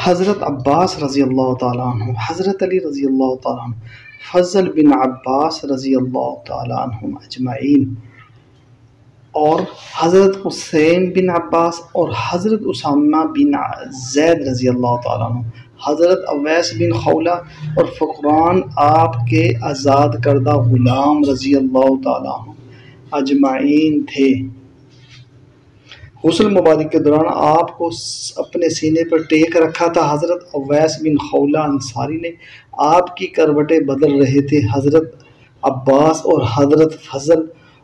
حضرت عباس رضی اللہ تعالیٰ عنہ، حضرت علی رضی اللہ تعالیٰ عنہ، فضل بن عباس رضی اللہ تعالیٰ عنہم اجمعین، اور حضرت حسین بن عباس اور حضرت اسامہ بن زید رضی اللہ تعالیٰ عنہ، حضرت اویس بن خولہ اور فقران آپ کے آزاد کردہ غلام رضی اللہ تعالیٰ عنہ اجمعین تھے۔ غسل مبارک کے دوران آپ کو اپنے سینے پر ٹیک رکھا تھا۔ حضرت اویس بن خولہ انصاری نے آپ کی کروٹیں بدل رہے تھے۔ حضرت عباس اور حضرت فضل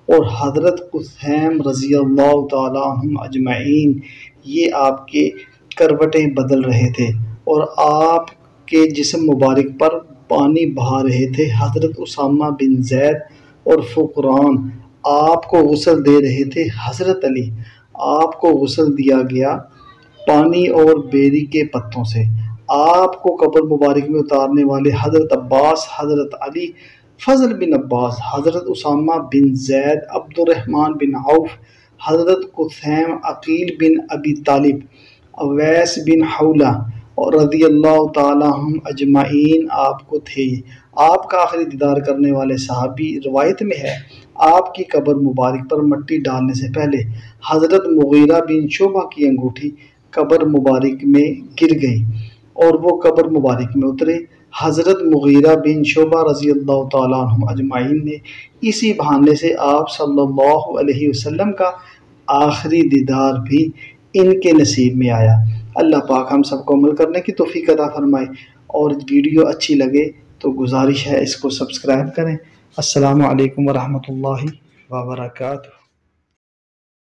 اور حضرت قاسم رضی اللہ تعالیٰ عنہم اجمعین یہ آپ کے کروٹیں بدل رہے تھے اور آپ کے جسم مبارک پر پانی بہا رہے تھے۔ حضرت اسامہ بن زید اور فقران آپ کو غسل دے رہے تھے۔ حضرت علی آپ کو غسل دیا گیا پانی اور بیری کے پتوں سے۔ آپ کو قبر مبارک میں اتارنے والے حضرت عباس، حضرت علی، فضل بن عباس، حضرت اسامہ بن زید، عبد الرحمن بن عوف، حضرت قاسم، عقیل بن ابی طالب، اویس بن خولہ اور رضی اللہ تعالیٰ عنہم اجمعین آپ کو تھے۔ آپ کا آخری دیدار کرنے والے صحابی روایت میں ہے آپ کی قبر مبارک پر مٹی ڈالنے سے پہلے حضرت مغیرہ بن شعبہ کی انگوٹھی قبر مبارک میں گر گئی اور وہ قبر مبارک میں اترے۔ حضرت مغیرہ بن شعبہ رضی اللہ تعالیٰ عنہ اجمعین نے اسی بہانے سے آپ صلی اللہ علیہ وسلم کا آخری دیدار بھی ان کے نصیب میں آیا۔ اللہ پاک ہم سب کو عمل کرنے کی توفیق عطا فرمائے، اور ویڈیو اچھی لگے تو گزارش ہے اس کو سبسکرائب کریں۔ السلام علیکم ورحمۃ اللہ وبرکاتہ۔